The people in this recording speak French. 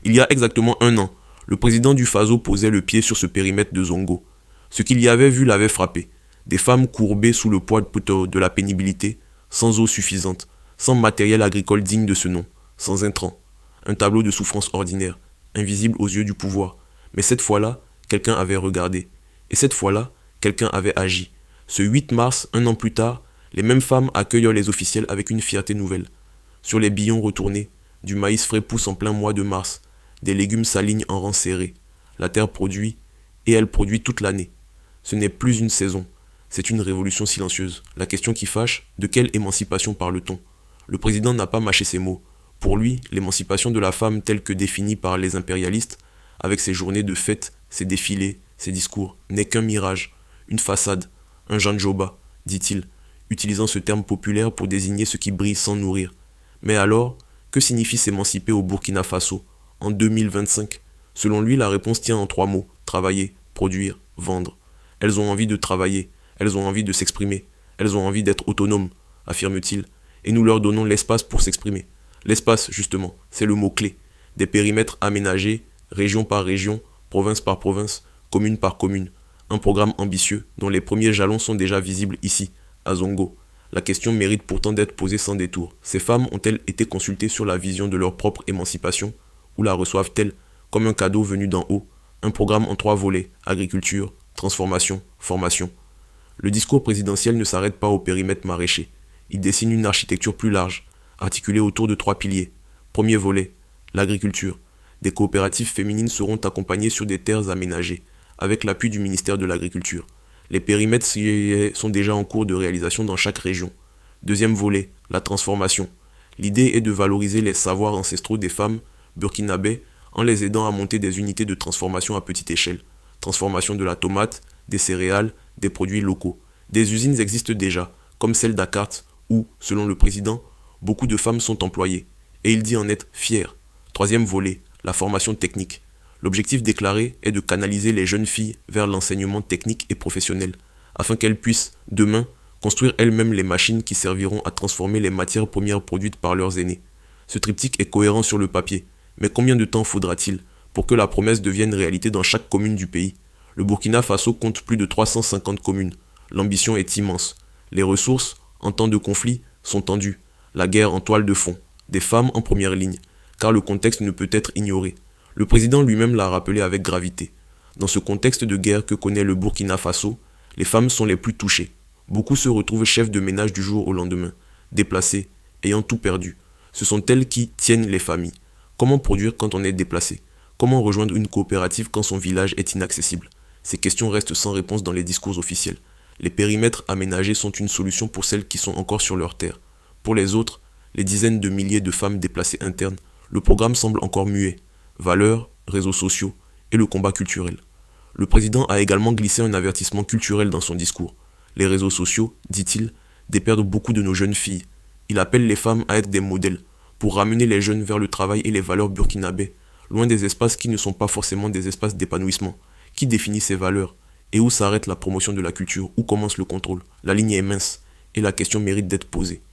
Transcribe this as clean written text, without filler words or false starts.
Il y a exactement un an, le président du Faso posait le pied sur ce périmètre de Zongo. Ce qu'il y avait vu l'avait frappé. Des femmes courbées sous le poids de la pénibilité, sans eau suffisante, sans matériel agricole digne de ce nom, sans intrants. Un tableau de souffrance ordinaire, invisible aux yeux du pouvoir. Mais cette fois-là, quelqu'un avait regardé. Et cette fois-là, quelqu'un avait agi. Ce 8 mars, un an plus tard, les mêmes femmes accueillent les officiels avec une fierté nouvelle. Sur les billons retournés, du maïs frais pousse en plein mois de mars. Des légumes s'alignent en rangs serrés. La terre produit, et elle produit toute l'année. Ce n'est plus une saison, c'est une révolution silencieuse. La question qui fâche, de quelle émancipation parle-t-on? Le président n'a pas mâché ses mots. Pour lui, l'émancipation de la femme telle que définie par les impérialistes, avec ses journées de fête, ses défilés, ses discours, n'est qu'un mirage, une façade, un janjoba, dit-il, utilisant ce terme populaire pour désigner ce qui brille sans nourrir. Mais alors, que signifie s'émanciper au Burkina Faso, en 2025? Selon lui, la réponse tient en 3 mots, travailler, produire, vendre. Elles ont envie de travailler, elles ont envie de s'exprimer, elles ont envie d'être autonomes, affirme-t-il, et nous leur donnons l'espace pour s'exprimer. L'espace, justement, c'est le mot-clé. Des périmètres aménagés, région par région, province par province, commune par commune. Un programme ambitieux dont les premiers jalons sont déjà visibles ici, à Zongo. La question mérite pourtant d'être posée sans détour. Ces femmes ont-elles été consultées sur la vision de leur propre émancipation ou la reçoivent-elles comme un cadeau venu d'en haut? Un programme en 3 volets, agriculture, transformation, formation. Le discours présidentiel ne s'arrête pas au périmètre maraîcher. Il dessine une architecture plus large, articulée autour de 3 piliers. Premier volet, l'agriculture. Des coopératives féminines seront accompagnées sur des terres aménagées, avec l'appui du ministère de l'Agriculture. Les périmètres sont déjà en cours de réalisation dans chaque région. Deuxième volet, la transformation. L'idée est de valoriser les savoirs ancestraux des femmes burkinabés en les aidant à monter des unités de transformation à petite échelle. Transformation de la tomate, des céréales, des produits locaux. Des usines existent déjà, comme celle d'Akart, où, selon le président, beaucoup de femmes sont employées. Et il dit en être fier. Troisième volet, la formation technique. L'objectif déclaré est de canaliser les jeunes filles vers l'enseignement technique et professionnel, afin qu'elles puissent, demain, construire elles-mêmes les machines qui serviront à transformer les matières premières produites par leurs aînés. Ce triptyque est cohérent sur le papier, mais combien de temps faudra-t-il pour que la promesse devienne réalité dans chaque commune du pays? Le Burkina Faso compte plus de 350 communes. L'ambition est immense. Les ressources, en temps de conflit, sont tendues. La guerre en toile de fond. Des femmes en première ligne, car le contexte ne peut être ignoré. Le président lui-même l'a rappelé avec gravité. Dans ce contexte de guerre que connaît le Burkina Faso, les femmes sont les plus touchées. Beaucoup se retrouvent chefs de ménage du jour au lendemain, déplacées, ayant tout perdu. Ce sont elles qui tiennent les familles. Comment produire quand on est déplacé? Comment rejoindre une coopérative quand son village est inaccessible? Ces questions restent sans réponse dans les discours officiels. Les périmètres aménagés sont une solution pour celles qui sont encore sur leur terre. Pour les autres, les dizaines de milliers de femmes déplacées internes, le programme semble encore muet. Valeurs, réseaux sociaux et le combat culturel. Le président a également glissé un avertissement culturel dans son discours. Les réseaux sociaux, dit-il, déperdent beaucoup de nos jeunes filles. Il appelle les femmes à être des modèles, pour ramener les jeunes vers le travail et les valeurs burkinabées, loin des espaces qui ne sont pas forcément des espaces d'épanouissement. Qui définit ces valeurs? Et où s'arrête la promotion de la culture? Où commence le contrôle? La ligne est mince, et la question mérite d'être posée.